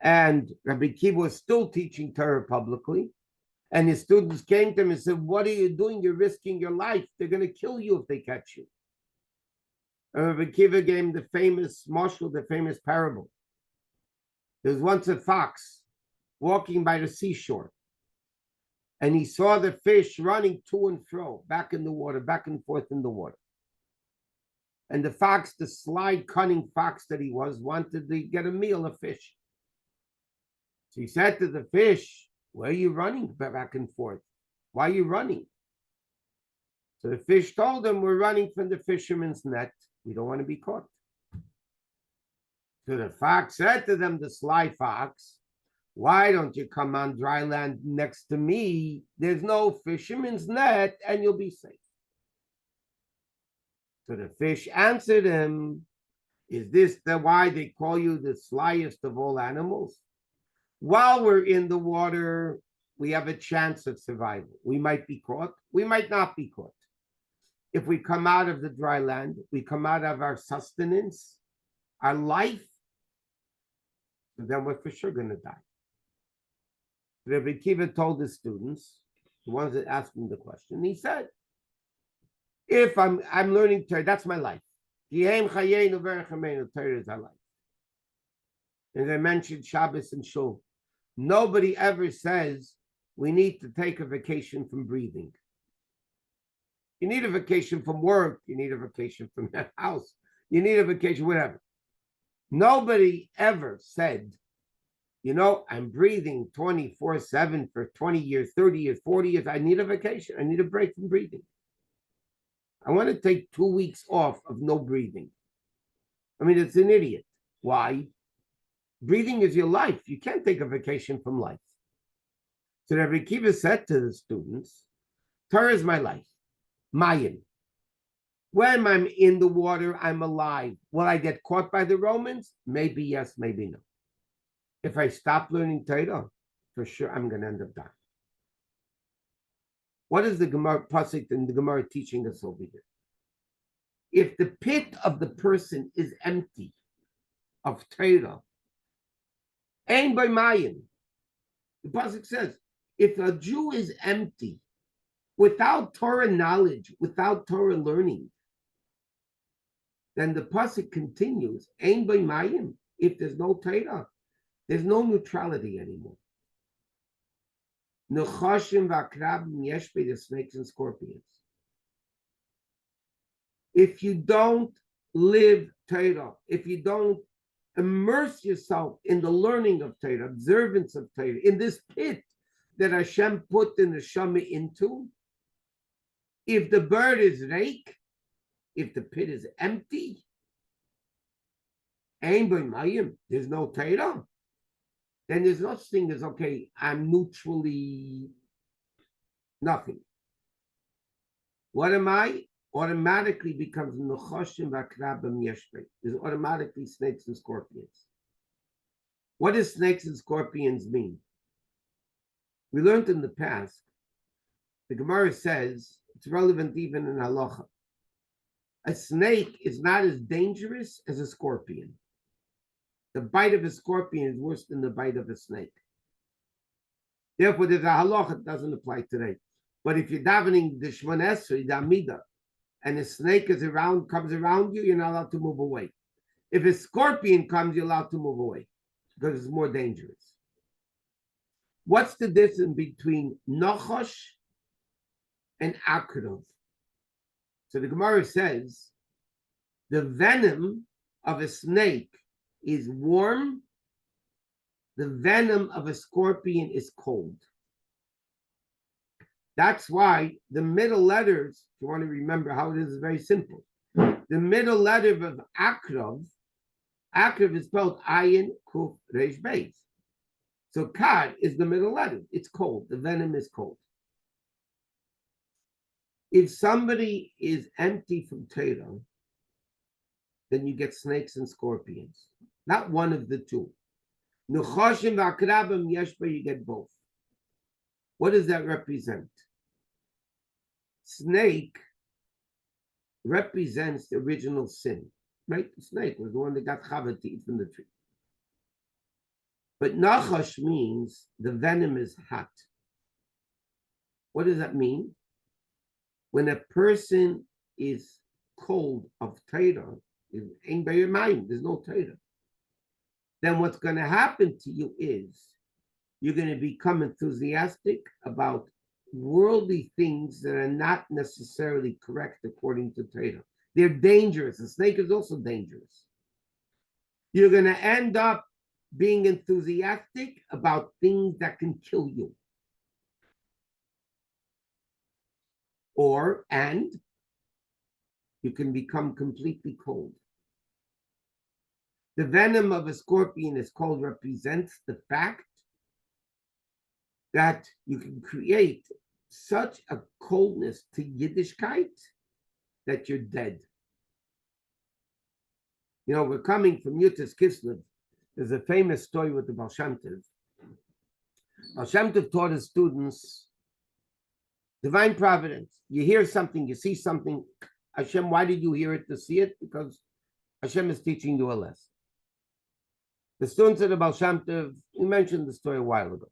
and Rabbi Kiva was still teaching Torah publicly, and his students came to him and said, "What are you doing? You're risking your life. They're going to kill you if they catch you." And Rabbi Kiva gave him the famous mashal, the famous parable. There was once a fox walking by the seashore, and he saw the fish running to and fro, back in the water, back and forth in the water. And the fox, the sly, cunning fox that he was, wanted to get a meal of fish. So he said to the fish, "Where are you running back and forth? Why are you running?" So the fish told him, "We're running from the fisherman's net. We don't want to be caught." So the fox said to them, the sly fox, "Why don't you come on dry land next to me? There's no fisherman's net and you'll be safe." So the fish answered him, "Is this why they call you the slyest of all animals? While we're in the water, we have a chance of survival. We might be caught, we might not be caught. If we come out of the dry land, we come out of our sustenance, our life, then we're for sure going to die." Rabbi Kiva told his students, the ones that asked him the question, he said, "If I'm learning Torah, that's my life. Torah is our life." And I mentioned Shabbos and Shul. Nobody ever says we need to take a vacation from breathing. You need a vacation from work. You need a vacation from the house. You need a vacation, whatever. Nobody ever said, "I'm breathing 24/7 for 20 years, 30 years, 40 years. I need a vacation. I need a break from breathing. I want to take 2 weeks off of no breathing." I mean, it's an idiot. Why? Breathing is your life. You can't take a vacation from life. So Rabbi Kiva said to the students, "Torah is my life. Mayim. When I'm in the water, I'm alive. Will I get caught by the Romans? Maybe yes, maybe no. If I stop learning Torah, for sure I'm going to end up dying." What is the Gemara Pasuk and the Gemara teaching us over here? If the pit of the person is empty of Torah, ein by mayim. The Pasuk says, if a Jew is empty, without Torah knowledge, without Torah learning, then the Pasuk continues, ein by mayim. If there's no Torah, there's no neutrality anymore. Nechashim v'akrabim yesh be the snakes and scorpions. If you don't live Torah, if you don't immerse yourself in the learning of Torah, observance of Torah, in this pit that Hashem put the neshama into, if the bird is reik, if the pit is empty, ein by mayim, there's no Torah, then there's no such thing as, okay, I'm neutrally nothing. What am I? Automatically becomes Nechashim v'akrabim yeshbei. There's automatically snakes and scorpions. What does snakes and scorpions mean? We learned in the past, the Gemara says, it's relevant even in halacha. A snake is not as dangerous as a scorpion. The bite of a scorpion is worse than the bite of a snake. Therefore, there's a halacha that doesn't apply today. But if you're davening the Shemona Esrei, the Amida, and a snake comes around you, you're not allowed to move away. If a scorpion comes, you're allowed to move away because it's more dangerous. What's the difference between Nachash and Akrov? So the Gemara says the venom of a snake is warm, the venom of a scorpion is cold. That's why the middle letters, if you want to remember how it is very simple. The middle letter of Akrov is spelled Ayin Kuf Reish Beis. So Kad is the middle letter. It's cold. The venom is cold. If somebody is empty from Torah, then you get snakes and scorpions. Not one of the two. Nechashim v'akrabim yeshba, you get both. What does that represent? Snake represents the original sin, right? The snake was the one that got Chava to eat from the tree. But Nachash means the venom is hot. What does that mean? When a person is cold of Torah, ain't by your mind, there's no Torah. Then what's going to happen to you is you're going to become enthusiastic about worldly things that are not necessarily correct according to Torah. They're dangerous. The snake is also dangerous. You're going to end up being enthusiastic about things that can kill you. And you can become completely cold. The venom of a scorpion is cold, represents the fact that you can create such a coldness to Yiddishkeit that you're dead. You know, we're coming from Yutas Kislev. There's a famous story with the Baal Shem Tov. Baal Shem Tov taught his students divine providence. You hear something, you see something. Hashem, why did you hear it to see it? Because Hashem is teaching you a lesson. The students of the Baal Shem Tov, we mentioned the story a while ago.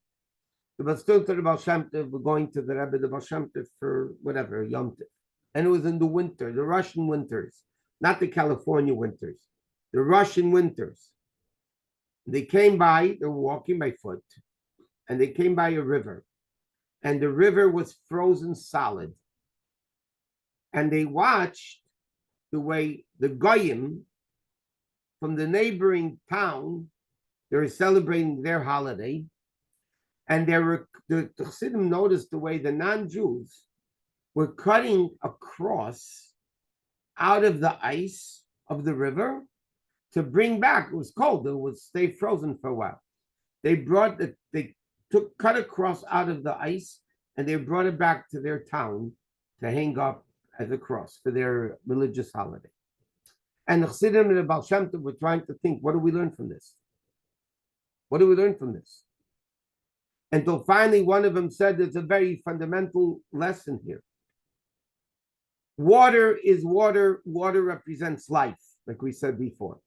The students of the Baal Shem Tov were going to the Rebbe, the Baal Shem Tov, for whatever, Yom Tov. And it was in the winter, the Russian winters, not the California winters, the Russian winters. They came by, they were walking by foot, and they came by a river. And the river was frozen solid. And they watched the way the Goyim from the neighboring town, they were celebrating their holiday. And the Chassidim noticed the way the non-Jews were cutting across out of the ice of the river to bring back. It was cold. It would stay frozen for a while. They cut across out of the ice and they brought it back to their town to hang up as a cross for their religious holiday. And the Chassidim and the Baal Shem Tov were trying to think, what do we learn from this? What do we learn from this? Until finally one of them said there's a very fundamental lesson here. Water is water. Water represents life, like we said before.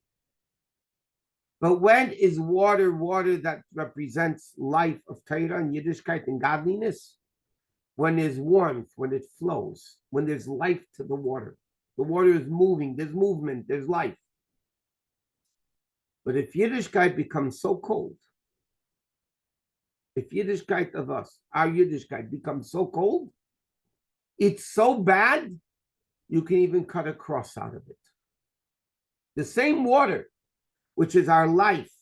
But when is water that represents life of Torah and Yiddishkeit and godliness? When there's warmth, when it flows, when there's life to the water. The water is moving, there's movement, there's life. But if Yiddishkeit becomes so cold, if Yiddishkeit of us, our Yiddishkeit becomes so cold, it's so bad, you can even cut a cross out of it. The same water, which is our life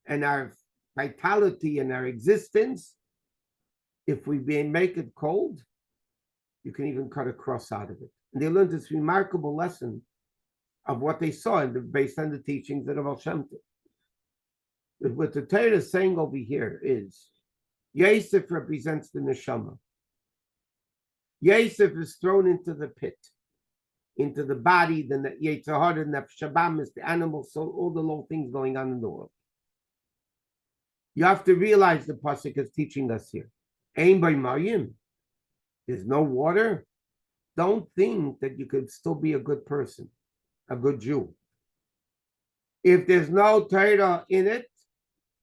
and our vitality and our existence, if we make it cold, you can even cut a cross out of it. And they learned this remarkable lesson of what they saw based on the teachings of the Baal Shem Tov. What the Torah is saying over here is, Yosef represents the neshama. Yosef is thrown into the pit, into the body, the Yetzer Hara, the Nefesh Habamis, the animals, so all the low things going on in the world. You have to realize the Pasuk is teaching us here. Ein by Mayim. There's no water. Don't think that you could still be a good person, a good Jew. If there's no Torah in it,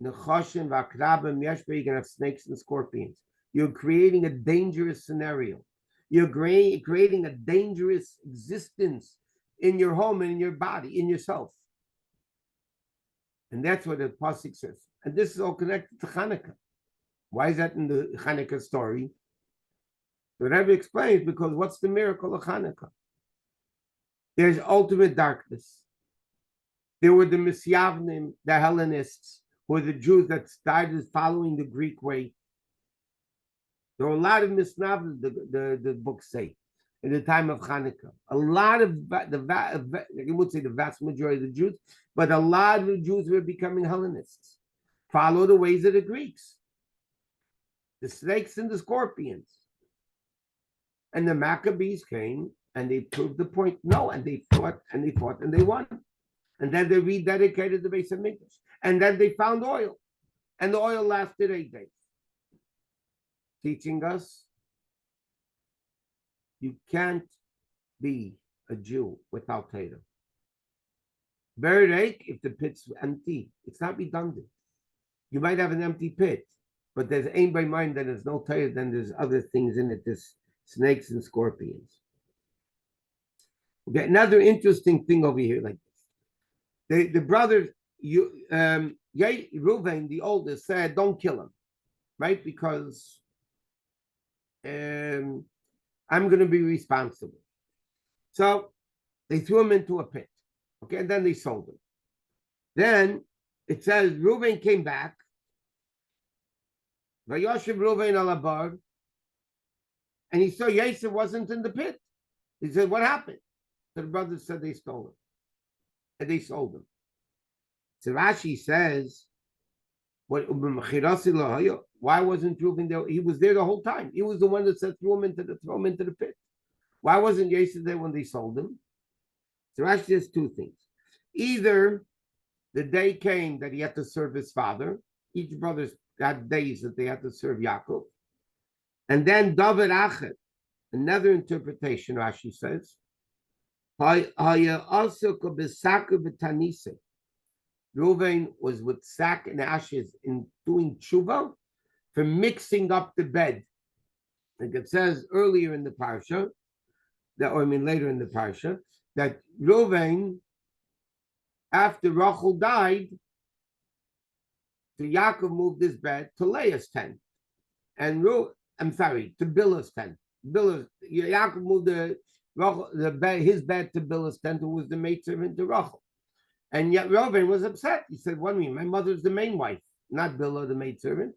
Nechashim v'akrabim yeshba, you're going to have snakes and scorpions. You're creating a dangerous scenario. You're creating a dangerous existence in your home and in your body, in yourself. And that's what the Pasuk says. And this is all connected to Hanukkah. Why is that in the Hanukkah story? The Rebbe explains, because what's the miracle of Hanukkah? There's ultimate darkness. There were the Misyavnim, the Hellenists, who were the Jews that started following the Greek way. There were a lot of Misnavim, the books say, in the time of Hanukkah. A lot of you would say the vast majority of the Jews, but a lot of the Jews were becoming Hellenists. Follow the ways of the Greeks. The snakes and the scorpions. And the Maccabees came and they proved the point. No, and they fought and they fought and they won. And then they rededicated the base of Mikdash. And then they found oil. And the oil lasted 8 days. Teaching us you can't be a Jew without Torah. Bereik, if the pit's empty, it's not redundant. You might have an empty pit, but there's aim by mind that there's no Torah, then there's other things in it, there's snakes and scorpions. Okay, another interesting thing over here, like the brothers, Reuven, the oldest, said, "Don't kill him," right? Because I'm going to be responsible. So they threw him into a pit. Okay, and then they sold him. Then it says Reuven came back. Vayeishev Reuven alabar, and he saw Yosef wasn't in the pit. He said, "What happened?" So the brothers said they stole him, and they sold him. So Rashi says, "What? Why wasn't Reuven there? He was there the whole time. He was the one that said throw him into the pit. Why wasn't Yosef there when they sold him?" So Rashi says two things. Either the day came that he had to serve his father. Each brother had days that they had to serve Yaakov. And then David Achet, another interpretation, Rashi says, Reuven was with sack and ashes in doing tshuva for mixing up the bed. Like it says earlier in the Parsha, later in the Parsha, that Reuven, after Rachel died, so Yaakov moved his bed to Leah's tent, and to Bilhah's tent. Yaakov moved his bed to Bilhah's tent, who was the maidservant to Rachel. And yet Reuven was upset. He said, "What do you mean? My mother's the main wife, not Bilhah, the maidservant."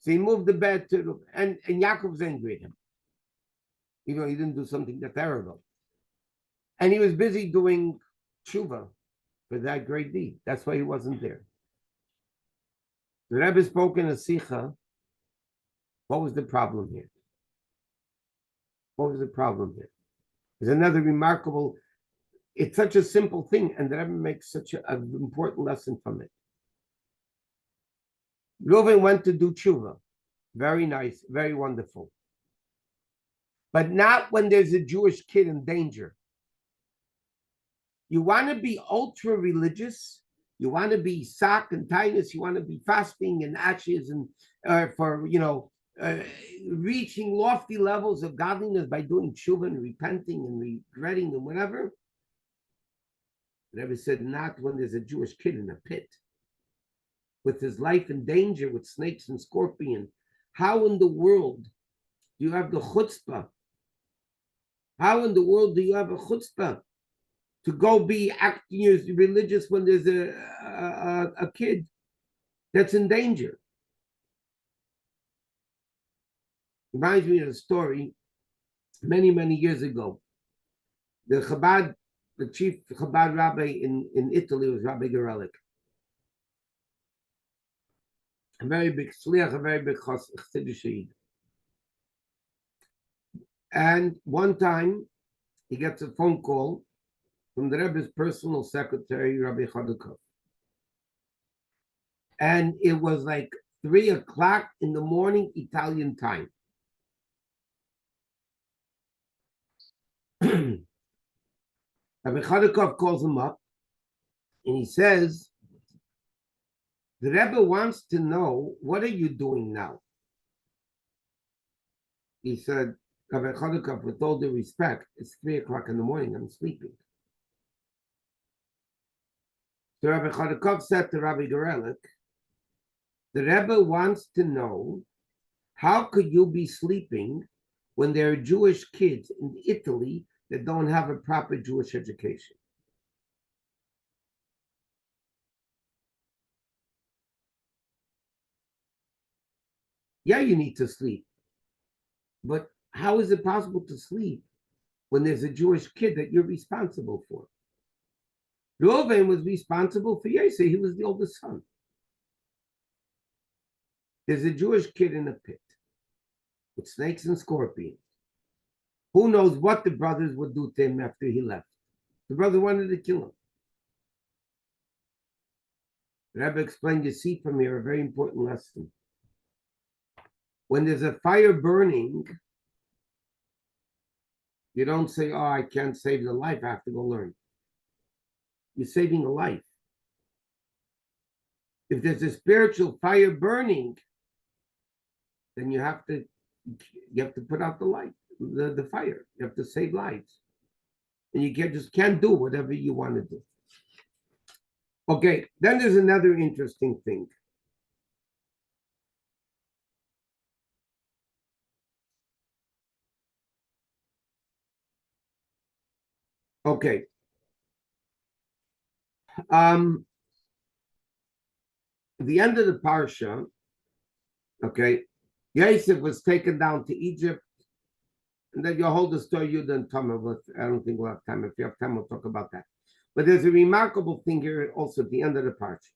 So he moved the bed to, and Yaakov was angry at him. Even though he didn't do something that terrible. And he was busy doing tshuva for that great deed. That's why he wasn't there. The Rebbe spoke in a Sikha. What was the problem here? What was the problem here? There's another remarkable, it's such a simple thing, and the Rebbe makes such an important lesson from it. Reuven went to do tshuva. Very nice, very wonderful. But not when there's a Jewish kid in danger. You want to be ultra religious. You want to be sak and tightness. You want to be fasting and ashes and reaching lofty levels of godliness by doing tshuva and repenting and regretting and whatever. The Rebbe said, not when there's a Jewish kid in a pit with his life in danger with snakes and scorpions. How in the world do you have the chutzpah? How in the world do you have a chutzpah to go be acting as religious when there's a kid that's in danger? Reminds me of a story many, many years ago. The chief Chabad rabbi in Italy was Rabbi Gorelik. A very big shliach, a very big chassid. And one time he gets a phone call from the Rebbe's personal secretary, Rabbi Chodakov. And it was like 3 o'clock in the morning, Italian time. Rabbi Chodakov calls him up and he says, the Rebbe wants to know, what are you doing now? He said, Rabbi Chodakov, with all due respect, it's 3 o'clock in the morning, I'm sleeping. So Rabbi Chodakov said to Rabbi Gorelik, the Rebbe wants to know, how could you be sleeping when there are Jewish kids in Italy that don't have a proper Jewish education? Yeah, you need to sleep. But how is it possible to sleep when there's a Jewish kid that you're responsible for? Reuven was responsible for Yosef. He was the oldest son. There's a Jewish kid in a pit with snakes and scorpions. Who knows what the brothers would do to him after he left? The brother wanted to kill him. The Rebbe explained, you see from here a very important lesson. When there's a fire burning, You don't say, oh, I can't save the life, I have to go learn. You're saving a life. If there's a spiritual fire burning, then you have to put out the light, the fire. You have to save lives. And you can't do whatever you want to do. Okay, then there's another interesting thing. Okay. At the end of the Parsha, okay, Yosef was taken down to Egypt, and then you'll hold the story you didn't tell me. I don't think we'll have time. If you have time, we'll talk about that. But there's a remarkable thing here also at the end of the Parsha.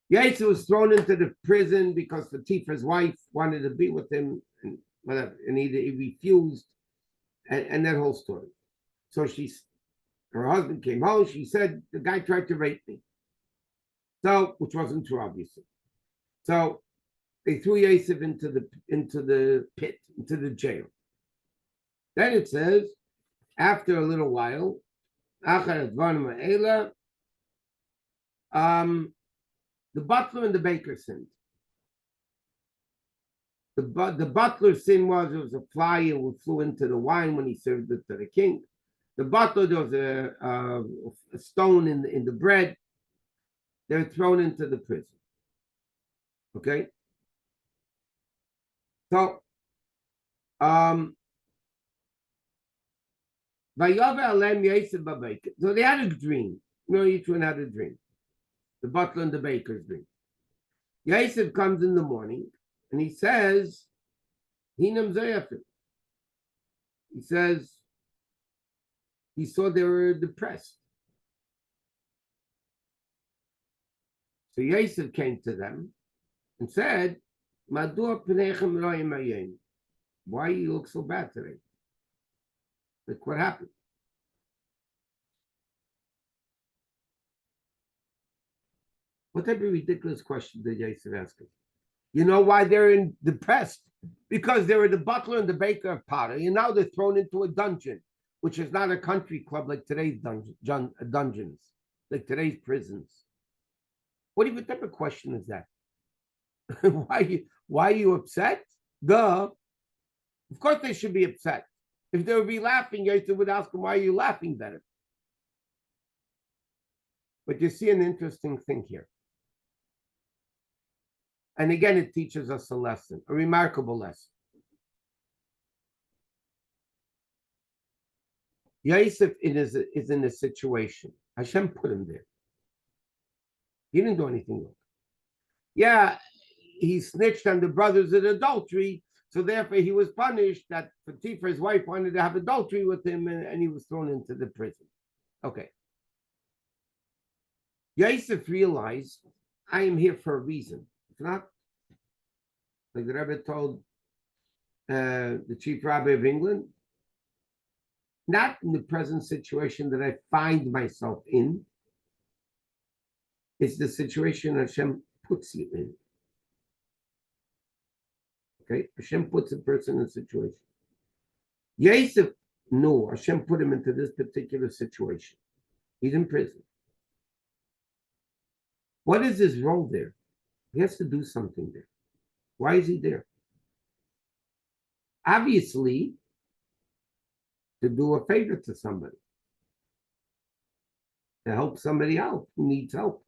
Yosef was thrown into the prison because Potiphar's wife wanted to be with him, and whatever, and he refused, and that whole story. So her husband came home. She said the guy tried to rape me. So, which wasn't true, obviously. So they threw Yosef into the pit, into the jail. Then it says, after a little while, the butler and the baker sinned. The butler's sin was there was a fly who flew into the wine when he served it to the king. The butler, there was a stone in the bread. They're thrown into the prison. Okay? So, so they had a dream. Each one had a dream. The butler and the baker's dream. Yosef comes in the morning and he says, Hinam Zayafim. He says, he saw they were depressed. So Yosef came to them and said, why you look so bad today? Like, what happened? What type of ridiculous question did Yosef ask him? You know why they're depressed? Because they were the butler and the baker of Potter, and now they're thrown into a dungeon, which is not a country club like today's dungeons, like today's prisons. What type of question is that? Why are you upset? Duh. Of course they should be upset. If they would be laughing, Yosef would ask them, why are you laughing better? But you see an interesting thing here. And again, it teaches us a lesson, a remarkable lesson. Yosef is in a situation. Hashem put him there. He didn't do anything wrong. Yeah, he snitched on the brothers in adultery, so therefore he was punished that Potiphar's wife wanted to have adultery with him, and he was thrown into the prison. Okay. Yosef realized, I am here for a reason. If not, like the Rebbe told the chief rabbi of England, not in the present situation that I find myself in. It's the situation Hashem puts you in. Okay? Hashem puts a person in a situation. Yosef knew Hashem put him into this particular situation. He's in prison. What is his role there? He has to do something there. Why is he there? Obviously, to do a favor to somebody. To help somebody out who needs help,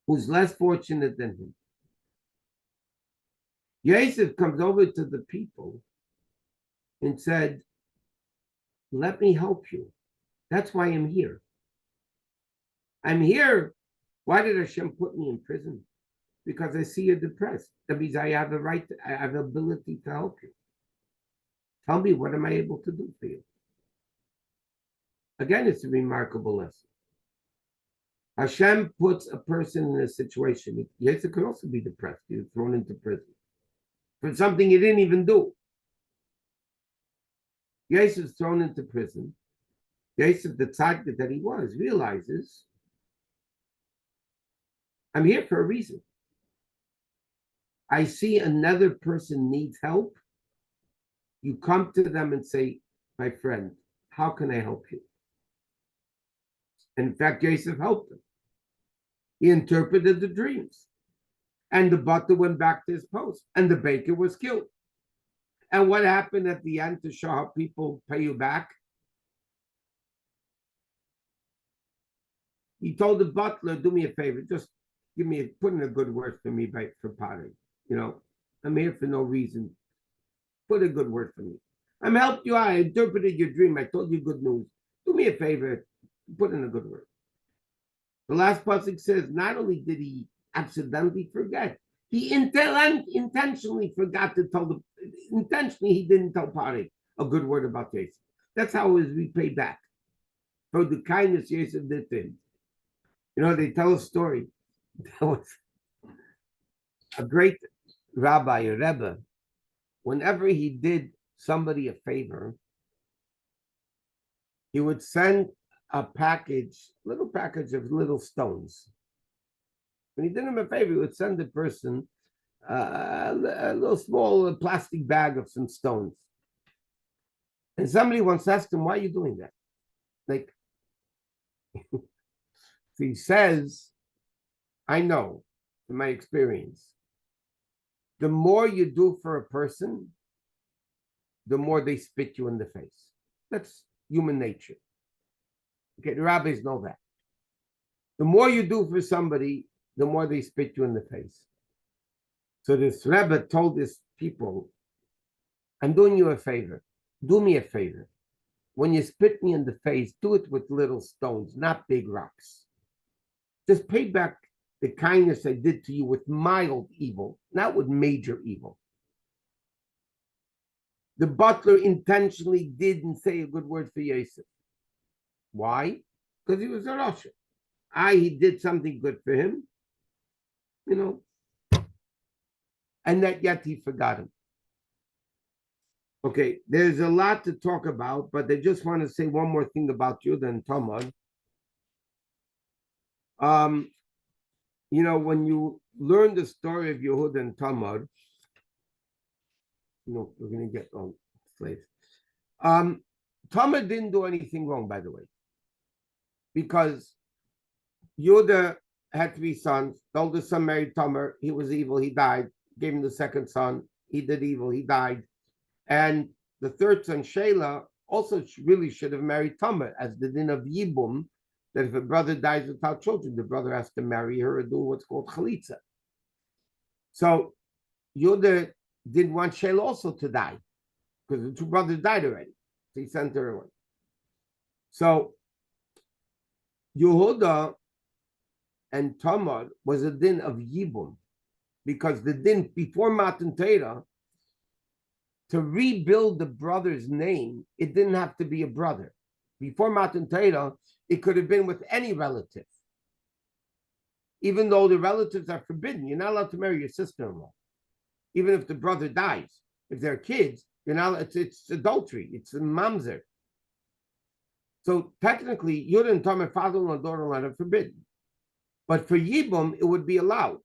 who's less fortunate than him. Yosef comes over to the people and said, let me help you. That's why I'm here. I'm here. Why did Hashem put me in prison? Because I see you're depressed. That means I have the right, I have the ability to help you. Tell me, what am I able to do for you? Again, it's a remarkable lesson. Hashem puts a person in a situation. Yosef could also be depressed. He was thrown into prison for something he didn't even do. Yosef is thrown into prison. Yosef, the tzaddik that he was, realizes, I'm here for a reason. I see another person needs help. You come to them and say, my friend, how can I help you? In fact, Yosef helped him. He interpreted the dreams. And the butler went back to his post. And the baker was killed. And what happened at the end to show how people pay you back? He told the butler, do me a favor, just put in a good word for me for pottery. I'm here for no reason. Put a good word for me. I'm helped you out. I interpreted your dream. I told you good news. Do me a favor, put in a good word. The last pasuk says, not only did he accidentally forget, he intentionally forgot to tell intentionally he didn't tell Pari a good word about Yosef. That's how it was repaid back for the kindness Yosef did to him. They tell a story. There was a great rabbi, a Rebbe, whenever he did somebody a favor, he would send a little package of little stones. When he did him a favor, he would send the person a little small plastic bag of some stones. And somebody once asked him, why are you doing that? He says, I know from my experience, the more you do for a person, the more they spit you in the face. That's human nature. Okay, the rabbis know that. The more you do for somebody, the more they spit you in the face. So this Rebbe told his people, I'm doing you a favor. Do me a favor. When you spit me in the face, do it with little stones, not big rocks. Just pay back the kindness I did to you with mild evil, not with major evil. The butler intentionally didn't say a good word for Yosef. Why? Because he was a Russian. He did something good for him, and that yet he forgot him. Okay, there's a lot to talk about, but I just want to say one more thing about Yehuda and Tamar. When you learn the story of Yehuda and Tamar, we're going to get on slaves. Tamar didn't do anything wrong, by the way, because Yehuda had 3 sons. The oldest son married Tamar. He was evil. He died. Gave him the second son. He did evil. He died. And the third son, Shelah, also really should have married Tamar, as the din of Yibum, that if a brother dies without children, the brother has to marry her or do what's called chalitza. So Yehuda didn't want Shelah also to die, because the 2 brothers died already. So he sent her away. So Yehuda and Tamar was a din of Yibum, because the din before Matan Torah, to rebuild the brother's name, it didn't have to be a brother. Before Matan Torah, it could have been with any relative. Even though the relatives are forbidden, you're not allowed to marry your sister-in-law. Even if the brother dies. If they're kids, you're not. It's adultery. It's a mamzer. So technically, Yehuda and Tamar, father-in-law, daughter-in-law, are forbidden. But for Yibum, it would be allowed.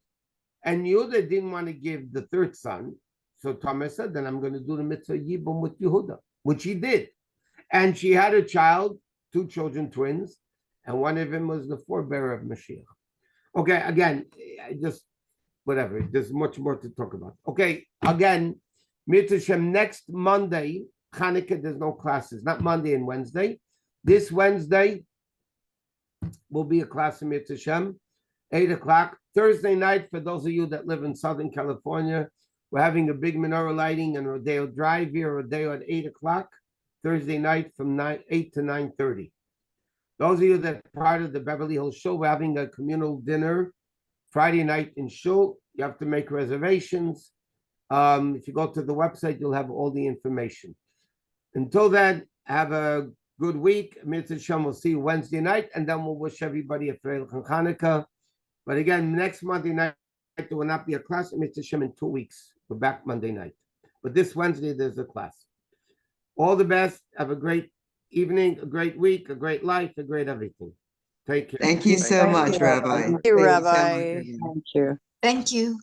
And Yehuda didn't want to give the third son. So Tamar said, then I'm going to do the mitzvah Yibum with Yehuda, which he did. And she had a child, 2 children, twins, and one of them was the forebearer of Mashiach. Okay, again, just whatever. There's much more to talk about. Okay, again, Mitzvah Shem, next Monday, Hanukkah, there's no classes, not Monday and Wednesday. This Wednesday will be a class in Mitzvah Shem, 8 o'clock. Thursday night, for those of you that live in Southern California, we're having a big menorah lighting and Rodeo Drive here, Rodeo at 8 o'clock. Thursday night from 8 to 9:30. Those of you that are part of the Beverly Hills Shul, we're having a communal dinner Friday night in Shul. You have to make reservations. If you go to the website, you'll have all the information. Until then, have a good week. Mitzvah Shem, we'll see you Wednesday night, and then we'll wish everybody a Freilich and Hanukkah. But again, next Monday night, there will not be a class at Mitzvah Shem in 2 weeks. We're back Monday night. But this Wednesday, there's a class. All the best. Have a great evening, a great week, a great life, a great everything. Take care. Thank you so much, Rabbi. Thank you, Thank you so Rabbi. much again. Thank you. Thank you.